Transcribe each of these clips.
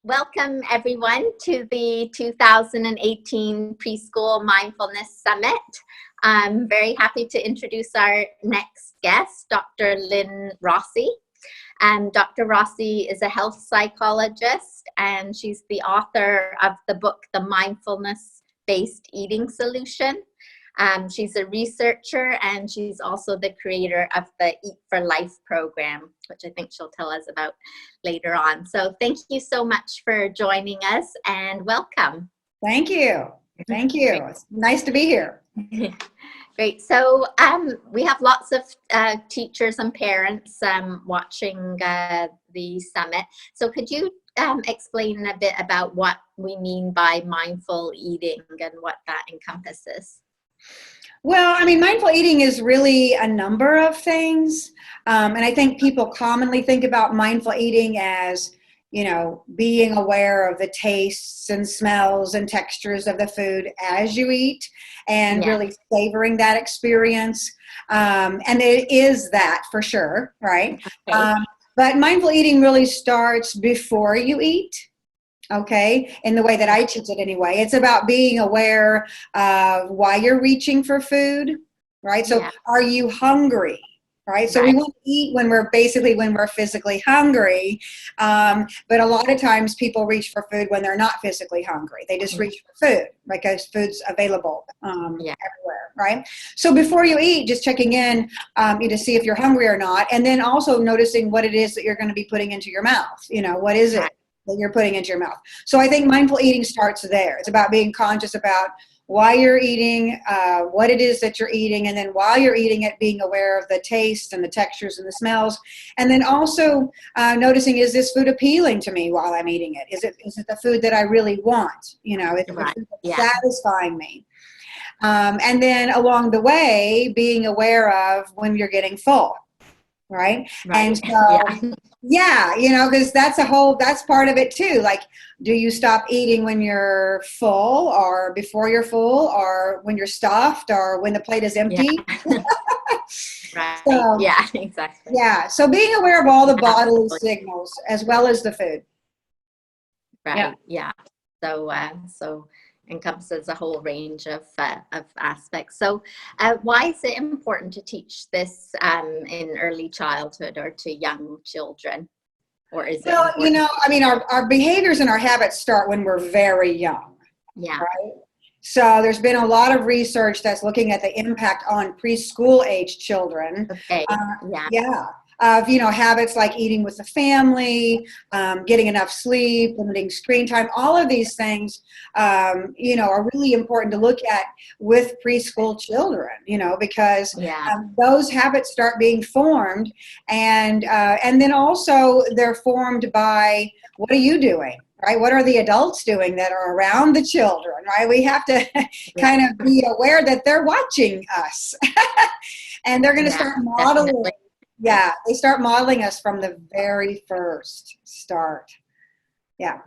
Welcome everyone to the 2018 Preschool Mindfulness Summit. I'm very happy to introduce our next guest, Dr. Lynn Rossy. Dr. Rossy is a health psychologist and she's the author of the book, The Mindfulness-Based Eating Solution. She's a researcher and she's also the creator of the Eat for Life program, which I think she'll tell us about later on. So thank you so much for joining us and welcome. Thank you. Thank you. It's nice to be here. Great. So we have lots of teachers and parents watching the summit. So could you explain a bit about what we mean by mindful eating and what that encompasses? Well, I mean, mindful eating is really a number of things. And I think people commonly think about mindful eating as, you know, being aware of the tastes and smells and textures of the food as you eat and really savoring that experience. And it is that for sure, right? Okay. But mindful eating really starts before you eat. Okay, in the way that I teach it anyway. It's about being aware of why you're reaching for food, right? So are you hungry, right? So we want to eat when we're physically hungry, but a lot of times people reach for food when they're not physically hungry. They just reach for food because food's available everywhere, right? So before you eat, just checking in to see if you're hungry or not, and then also noticing what it is that you're going to be putting into your mouth. You know, what is it that you're putting into your mouth? So I think mindful eating starts there. It's about being conscious about why you're eating, what it is that you're eating, and then while you're eating it, being aware of the taste and the textures and the smells, and then also noticing, is this food appealing to me while I'm eating it? Is it the food that I really want? You know, is it the food that's satisfying me? And then along the way, being aware of when you're getting full. Right. And so, you know, because that's part of it too. Like, do you stop eating when you're full or before you're full or when you're stuffed or when the plate is empty? So, yeah, exactly. Yeah. So being aware of all the bodily signals as well as the food. Right. Yeah. So, encompasses a whole range of aspects. So why is it important to teach this in early childhood or to young children? Or is it you know, I mean, our behaviors and our habits start when we're very young. Yeah. Right? So there's been a lot of research that's looking at the impact on preschool age children. Okay. Of, you know, habits like eating with the family, getting enough sleep, limiting screen time, all of these things, you know, are really important to look at with preschool children, you know, because those habits start being formed and then also they're formed by, what are you doing? Right? What are the adults doing that are around the children, right? We have to kind of be aware that they're watching us and they're going to start modeling. Definitely. Yeah, they start modeling us from the very first start. Yeah.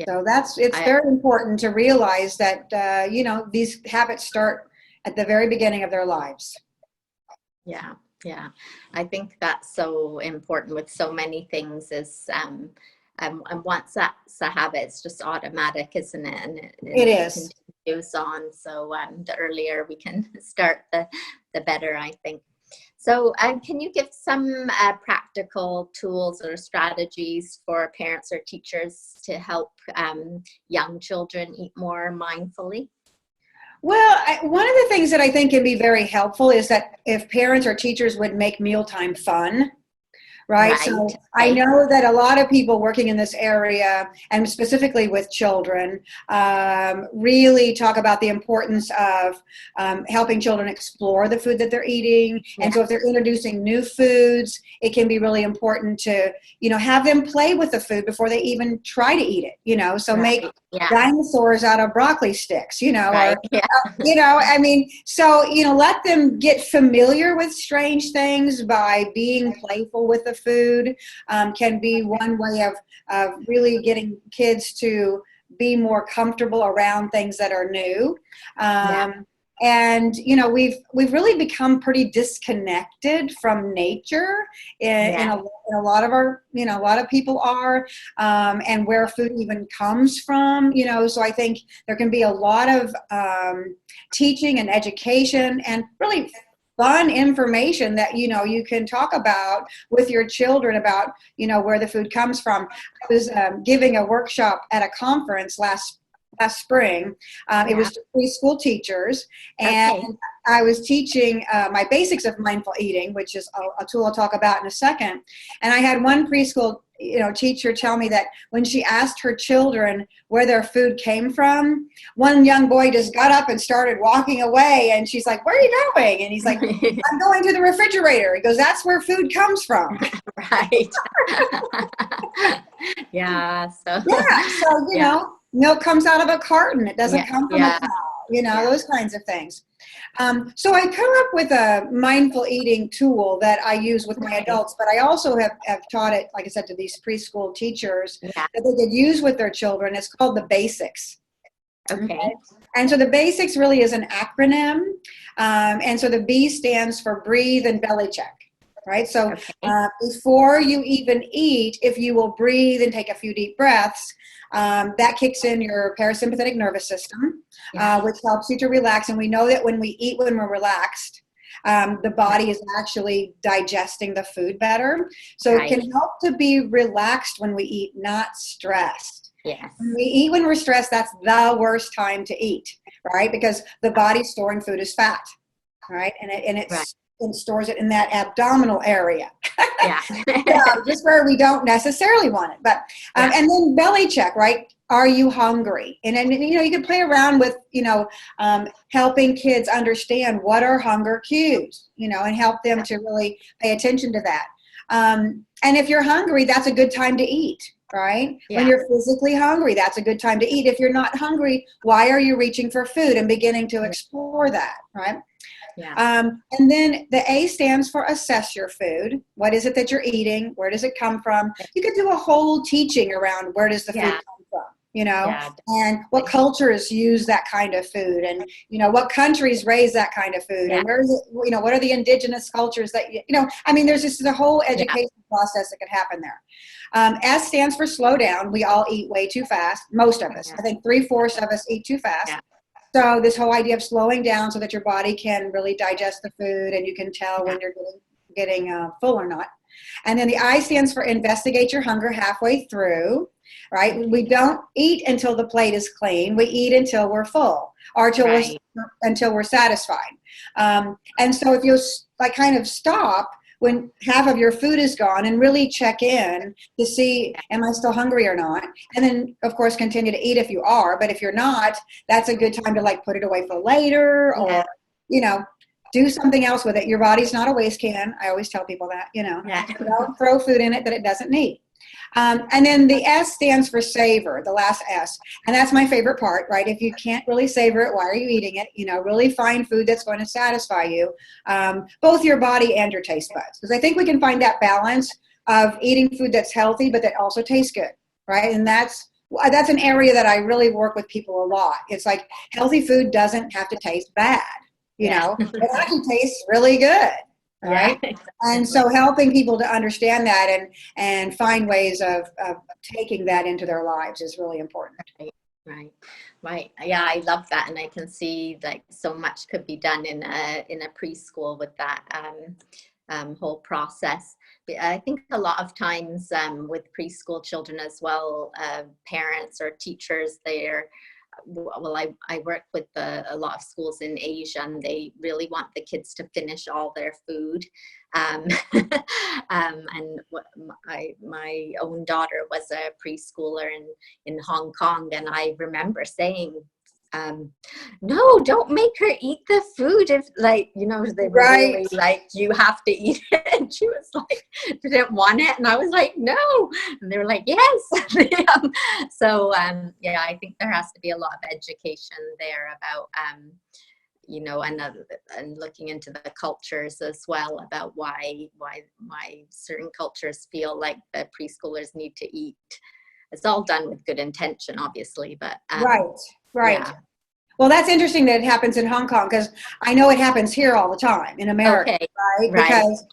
So it's very important to realize that, you know, these habits start at the very beginning of their lives. Yeah. I think that's so important with so many things is, and once that's a habit, it's just automatic, isn't it? And it is. It continues on. So the earlier we can start, the better, I think. So can you give some practical tools or strategies for parents or teachers to help young children eat more mindfully? Well, one of the things that I think can be very helpful is that if parents or teachers would make mealtime fun. Right. So I know that a lot of people working in this area, and specifically with children, really talk about the importance of helping children explore the food that they're eating. And so if they're introducing new foods, it can be really important to, you know, have them play with the food before they even try to eat it, you know, so make dinosaurs out of broccoli sticks, you know, or, you know, I mean, so, you know, let them get familiar with strange things by being playful with the food. Can be one way of really getting kids to be more comfortable around things that are new. And we've really become pretty disconnected from nature in a lot of our, a lot of people are, and where food even comes from. So I think there can be a lot of teaching and education and really fun information that you can talk about with your children about where the food comes from. I was giving a workshop at a conference last spring. It was to preschool teachers, and I was teaching my basics of mindful eating, which is a tool I'll talk about in a second. And I had one preschool teacher tell me that when she asked her children where their food came from, one young boy just got up and started walking away, and she's like, "Where are you going?" And he's like, "I'm going to the refrigerator." He goes, "That's where food comes from." Right. Yeah. So milk comes out of a carton. It doesn't come from a cow, those kinds of things. So I come up with a mindful eating tool that I use with my adults, but I also have taught it, like I said, to these preschool teachers that they could use with their children. It's called the Basics. Okay. And so the Basics really is an acronym. And so the B stands for breathe and belly check. Right. So before you even eat, if you will breathe and take a few deep breaths, that kicks in your parasympathetic nervous system, which helps you to relax. And we know that when we eat, when we're relaxed, the body is actually digesting the food better. So it can help to be relaxed when we eat, not stressed. Yes. When we eat when we're stressed, that's the worst time to eat, right? Because the body's storing food as fat, right? And stores it in that abdominal area. Just where we don't necessarily want it. But and then belly check, right? Are you hungry? And then you can play around with helping kids understand what are hunger cues, and help them to really pay attention to that. And if you're hungry, that's a good time to eat. Right? When you're physically hungry, that's a good time to eat. If you're not hungry, why are you reaching for food and beginning to explore that, right? And then the A stands for assess your food. What is it that you're eating? Where does it come from? You could do a whole teaching around where does the food come from, and what cultures use that kind of food, and what countries raise that kind of food, and where is it, what are the indigenous cultures that there's just a whole education process that could happen there. S stands for slow down. We all eat way too fast. Most of us. I think 3/4 of us eat too fast. So this whole idea of slowing down so that your body can really digest the food and you can tell when you're getting full or not. And then the I stands for investigate your hunger halfway through, right? We don't eat until the plate is clean. We eat until we're full or until we're satisfied. And so if you kind of stop when half of your food is gone and really check in to see, am I still hungry or not? And then, of course, continue to eat if you are. But if you're not, that's a good time to put it away for later or, do something else with it. Your body's not a waste can. I always tell people that, don't throw food in it that it doesn't need. And then the S stands for savor, the last S. And that's my favorite part, right? If you can't really savor it, why are you eating it? Really find food that's going to satisfy you, both your body and your taste buds. Because I think we can find that balance of eating food that's healthy, but that also tastes good, right? And that's an area that I really work with people a lot. It's like healthy food doesn't have to taste bad, it actually tastes really good. Right. And so helping people to understand that and find ways of taking that into their lives is really important. Right. Yeah, I love that. And I can see so much could be done in a preschool with that whole process. I think a lot of times with preschool children as well, parents or teachers, I work with a lot of schools in Asia, and they really want the kids to finish all their food. And my own daughter was a preschooler in Hong Kong, and I remember saying, no, don't make her eat the food if they were really you have to eat it. And she was didn't want it. And I was like, no. And they were like, yes. So I think there has to be a lot of education there about, and looking into the cultures as well about why certain cultures feel like the preschoolers need to eat. It's all done with good intention, obviously, but right. Yeah. Well, that's interesting that it happens in Hong Kong, because I know it happens here all the time in America, Okay, right? right, Because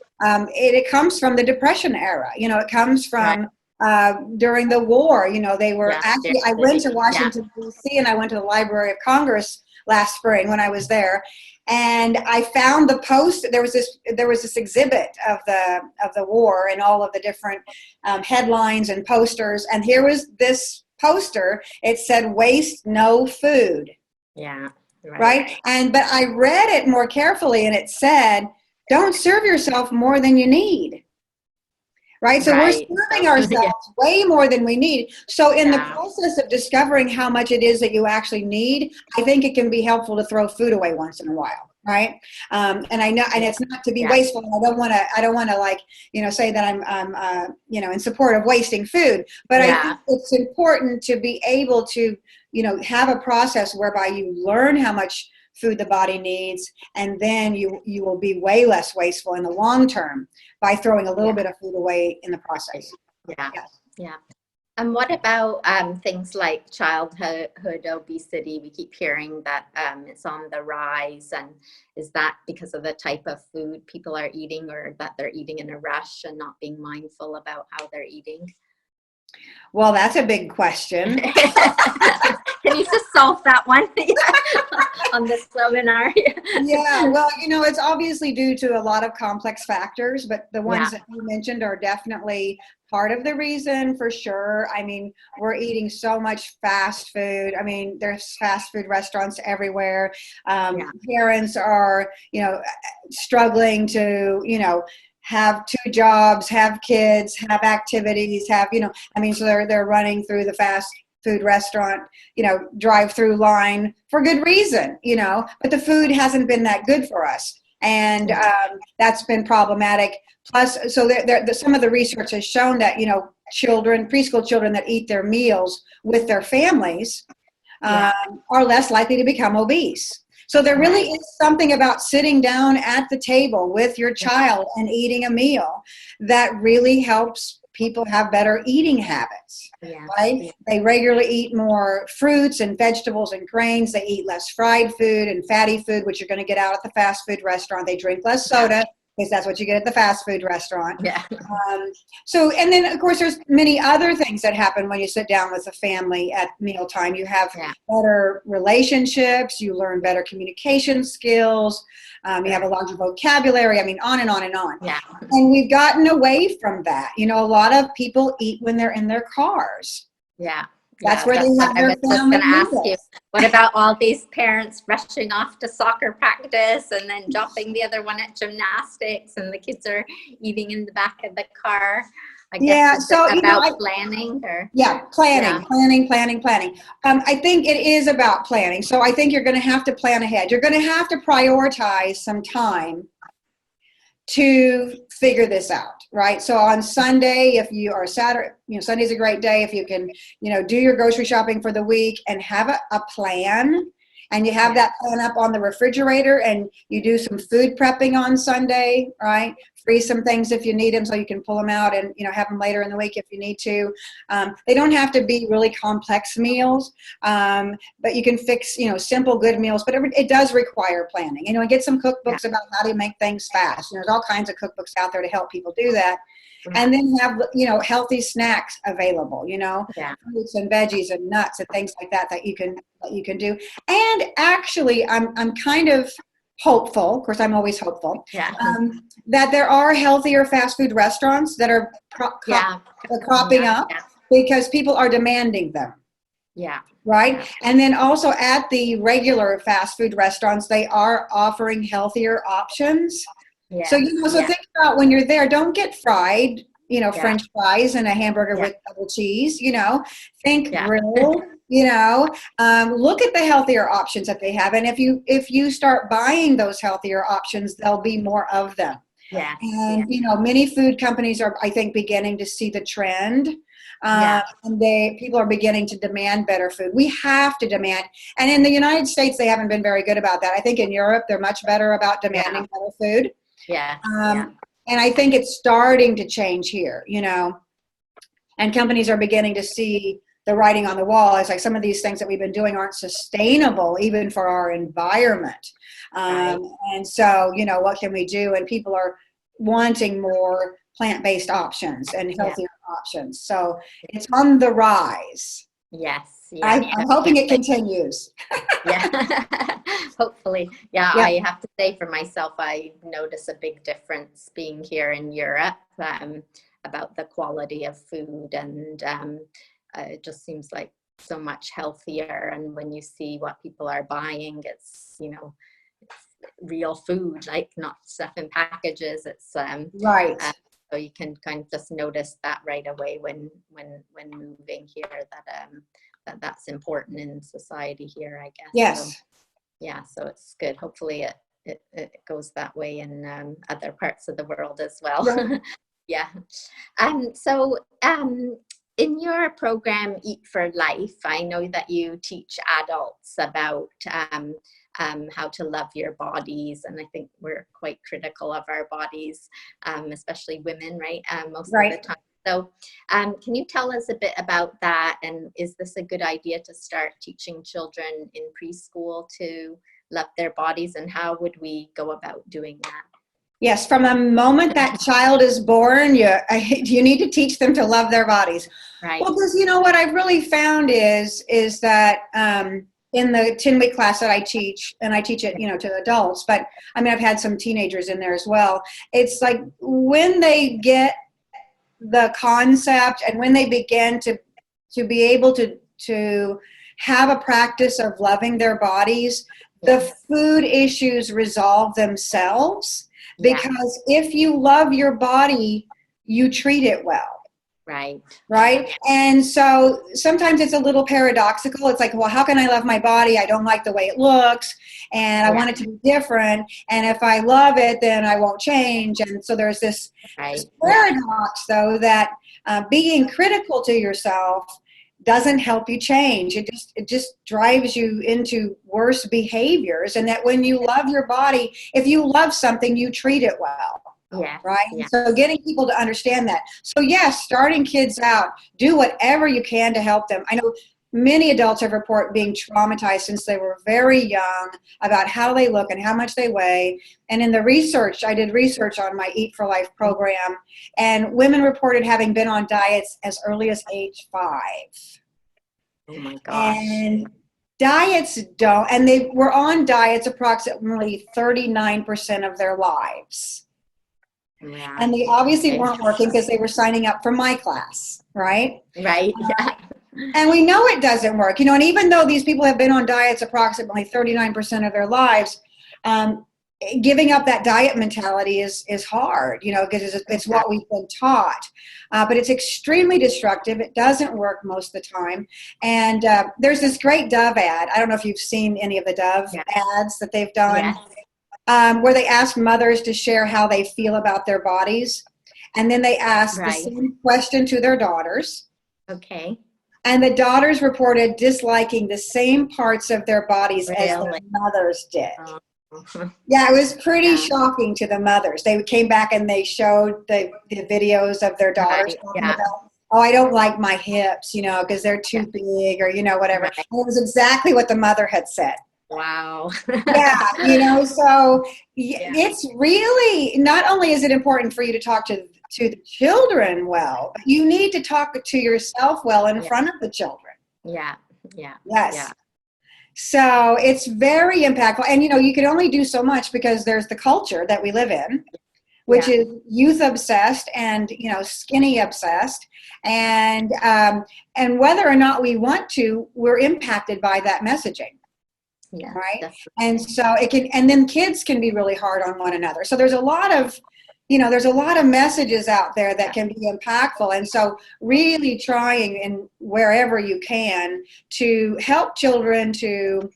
it comes from the Depression era. You know, it comes right. from during the war. You know, they were Yeah, actually, I went scarcity. to Yeah, Washington, D.C., and I went to the Library of Congress last spring when I was there. And I found the post. There was this exhibit of the war and all of the different headlines and posters. And here was this poster. It said, "Waste no food." yeah, right, Right? But I read it more carefully, and it said, "Don't serve yourself more than you need." Right? So we're right. serving So, yeah, ourselves way more than we need. So in the yeah, process of discovering how much it is that you actually need, I think it can be helpful to throw food away once in a while. Right. And I know, and yeah, it's not to be yeah, wasteful. I don't want to like, say that I'm in support of wasting food, but I yeah, think it's important to be able to, have a process whereby you learn how much food the body needs, and then you will be way less wasteful in the long term by throwing a little yeah, bit of food away in the process. yeah, Yes. yeah. And what about things like childhood obesity? We keep hearing that it's on the rise. And is that because of the type of food people are eating, or that they're eating in a rush and not being mindful about how they're eating? Well, that's a big question. Can you just solve that one on this webinar? Yeah, well, it's obviously due to a lot of complex factors, but the ones Yeah, that you mentioned are definitely part of the reason, for sure. I mean, we're eating so much fast food. I mean, there's fast food restaurants everywhere. yeah, Parents are, struggling to, have two jobs, have kids, have activities, have, so they're running through the fast food restaurant, drive-through line for good reason, but the food hasn't been that good for us. And that's been problematic. Plus, so some of the research has shown that, preschool children that eat their meals with their families yeah, are less likely to become obese. So there really right. is something about sitting down at the table with your Yeah, child and eating a meal that really helps people have better eating habits, yeah, right? yeah, They regularly eat more fruits and vegetables and grains. They eat less fried food and fatty food, which you're going to get out at the fast food restaurant. They drink less yeah, soda, because that's what you get at the fast food restaurant. yeah, And then of course there's many other things that happen when you sit down with a family at mealtime. You have yeah, better relationships, you learn better communication skills, you have a right. larger vocabulary. I mean, on and on and on. Yeah, And we've gotten away from that. A lot of people eat when they're in their cars. yeah, That's yeah. where they That's what have I their was just family going to ask you. meals. What about all these parents rushing off to soccer practice and then dropping the other one at gymnastics, and the kids are eating in the back of the car? I guess, Yeah, is it so about planning, or? yeah, Yeah, planning. I think it is about planning. So I think you're going to have to plan ahead. You're going to have to prioritize some time to figure this out, right? So on Sunday, if you are Saturday, Sunday's a great day if you can, do your grocery shopping for the week and have a plan, and you have yeah, that plan up on the refrigerator, and you do some food prepping on Sunday, right? Freeze some things if you need them so you can pull them out and, have them later in the week if you need to. They don't have to be really complex meals, but you can fix, simple, good meals, but it does require planning. And get some yeah, cookbooks about how to make things fast. There's all kinds of cookbooks out there to help people do that. yeah, And then have, healthy snacks available, yeah, fruits and veggies and nuts and things like that you can do. And actually, I'm kind of hopeful, of course I'm always hopeful, yeah, that there are healthier fast food restaurants that are yeah, coming cropping up. up, Yeah, because people are demanding them. yeah, Right. yeah, And then also at the regular fast food restaurants, they are offering healthier options. So, yes, so yeah, think about when you're there, don't get fried, yeah, French fries and a hamburger yeah, with double cheese, think yeah, grilled, look at the healthier options that they have. And if you start buying those healthier options, there'll be more of them. yes, yeah, And, many food companies are, I think, beginning to see the trend. yeah, And people are beginning to demand better food. We have to demand. And in the United States, they haven't been very good about that. I think in Europe, they're much better about yeah, demanding better food. yes, yeah, Um, and I think it's starting to change here, and companies are beginning to see the writing on the wall. It's like some of these things that we've been doing aren't sustainable even for our environment. Right. And so, you know, what can we do? And people are wanting more plant-based options and Yeah. healthier options. So it's on the rise. Yes. Yeah. I'm hoping it continues. Yeah. Hopefully. Yeah, Yeah. I have to say for myself, I notice a big difference being here in Europe, about the quality of food, and it just seems like so much healthier. And when you see what people are buying, it's, you know, it's real food, like not stuff in packages. It's Right. so you can kind of just notice that right away when moving here, that that's important in society here, I guess. Yes. So yeah, so it's good. Hopefully it goes that way in other parts of the world as well. Yeah. Yeah. So in your program, Eat for Life, I know that you teach adults about how to love your bodies. And I think we're quite critical of our bodies, especially women, right? Most of the time. So can you tell us a bit about that? And is this a good idea to start teaching children in preschool to love their bodies? And how would we go about doing that? Yes, from the moment that child is born, you need to teach them to love their bodies. Right. Well, because you know what I've really found is that in the 10-week class that I teach, and I teach it, you know, to adults, but I mean, I've had some teenagers in there as well. It's like when they get the concept and when they begin to be able to have a practice of loving their bodies, the food issues resolve themselves. Because if you love your body, you treat it well. Right. Right. And so sometimes it's a little paradoxical. It's like, well, how can I love my body? I don't like the way it looks and I want it to be different. And if I love it, then I won't change. And so there's this paradox, though, that being critical to yourself doesn't help you change. It just drives you into worse behaviors. And that when you love your body, if you love something, you treat it well. Yeah. Right. Yeah. So getting people to understand that. So yes, starting kids out, do whatever you can to help them. I know many adults have reported being traumatized since they were very young about how they look and how much they weigh. And in the research, I did research on my Eat for Life program, and women reported having been on diets as early as age 5. Oh my gosh. And diets don't, and they were on diets approximately 39% of their lives. Yeah. And they obviously weren't working because they were signing up for my class, right? Right. Yeah. And we know it doesn't work, you know, and even though these people have been on diets approximately 39% of their lives, giving up that diet mentality is hard, you know, because it's what we've been taught. But it's extremely destructive. It doesn't work most of the time. And there's this great Dove ad. I don't know if you've seen any of the Dove ads that they've done. Yes. Where they ask mothers to share how they feel about their bodies. And then they ask the same question to their daughters. Okay. And the daughters reported disliking the same parts of their bodies as their mothers did. Yeah, it was pretty shocking to the mothers. They came back and they showed the videos of their daughters talking about, oh, I don't like my hips, you know, because they're too big, or, you know, whatever. And it was exactly what the mother had said. Wow. Yeah, you know, so it's really, not only is it important for you to talk to the children well, but you need to talk to yourself well in front of the children. Yeah. Yeah. Yes. Yeah. So it's very impactful. And, you know, you can only do so much because there's the culture that we live in, which is youth obsessed and, you know, skinny obsessed. And whether or not we want to, we're impacted by that messaging. Yeah, right. Definitely. And so it can, and then kids can be really hard on one another. So there's a lot of, you know, there's a lot of messages out there that can be impactful. And so really trying in wherever you can to help children to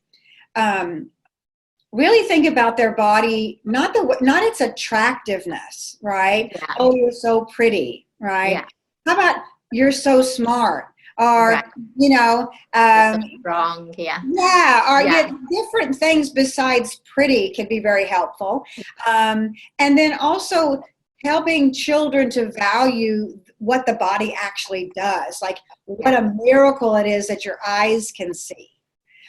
really think about their body, not its attractiveness, right? Yeah. Oh, you're so pretty, right? Yeah. How about you're so smart? Or, you know, so strong, different things besides pretty can be very helpful. And then also helping children to value what the body actually does. Like what a miracle it is that your eyes can see.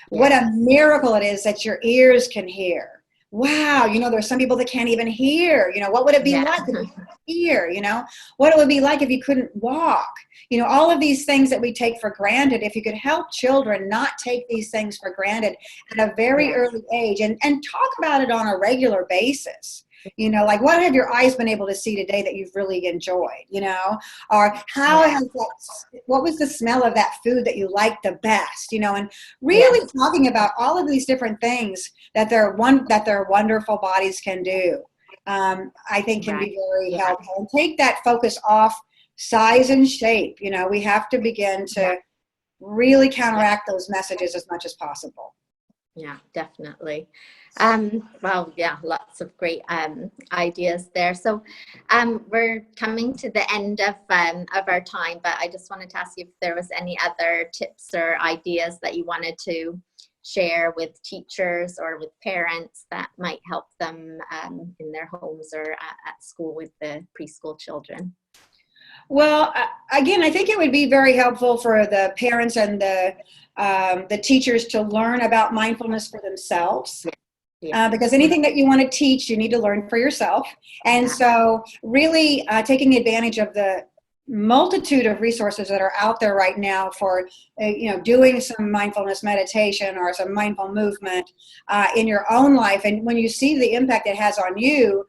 What a miracle it is that your ears can hear. Wow, you know, there's some people that can't even hear. You know, what would it be like if you couldn't hear? You know, what it would be like if you couldn't walk? You know, all of these things that we take for granted, if you could help children not take these things for granted at a very early age and talk about it on a regular basis. You know, like what have your eyes been able to see today that you've really enjoyed, you know, or how has that, what was the smell of that food that you liked the best, you know, and really talking about all of these different things that their wonderful bodies can do, I think can be very helpful, and take that focus off size and shape. You know, we have to begin to really counteract those messages as much as possible. Yeah, definitely. Well, yeah, lots of great ideas there. So we're coming to the end of our time, but I just wanted to ask you if there was any other tips or ideas that you wanted to share with teachers or with parents that might help them in their homes or at school with the preschool children. Well, again, I think it would be very helpful for the parents and the teachers to learn about mindfulness for themselves. Because anything that you want to teach, you need to learn for yourself. And so really taking advantage of the multitude of resources that are out there right now for, you know, doing some mindfulness meditation or some mindful movement in your own life. And when you see the impact it has on you,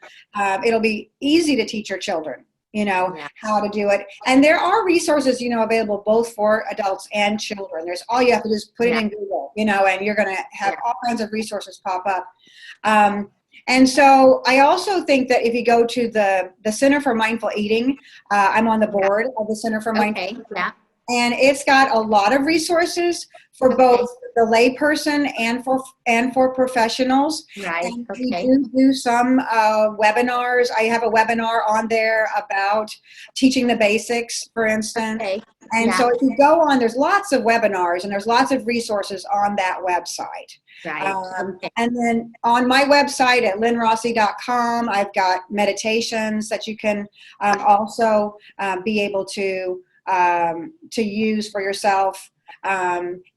it'll be easy to teach your children, you know, how to do it. And there are resources, you know, available both for adults and children. There's all you have to do is put it in Google, you know, and you're going to have all kinds of resources pop up. And so I also think that if you go to the Center for Mindful Eating, I'm on the board of the Center for Mindful Eating. And it's got a lot of resources for both the layperson and for professionals. And we do some webinars. I have a webinar on there about teaching the basics, for instance. And so if you go on, there's lots of webinars and there's lots of resources on that website. And then on my website at lynnrossy.com, I've got meditations that you can also be able to use for yourself.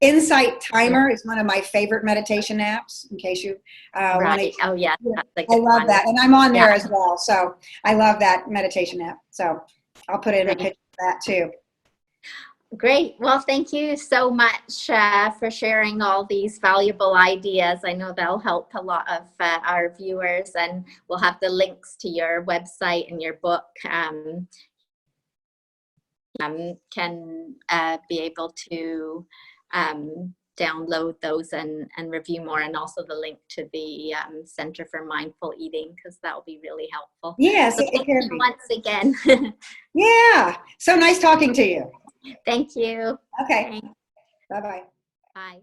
Insight Timer is one of my favorite meditation apps, in case you want to. Oh yeah, I love that, and I'm on there as well. So I love that meditation app. So I'll put in a picture of that too. Great. Well, thank you so much for sharing all these valuable ideas. I know that'll help a lot of our viewers, and we'll have the links to your website and your book. Can be able to download those and review more, and also the link to the Center for Mindful Eating, because that will be really helpful. Yes, so thank you once again. Yeah, so nice talking to you. Thank you. Okay. Bye-bye. Bye.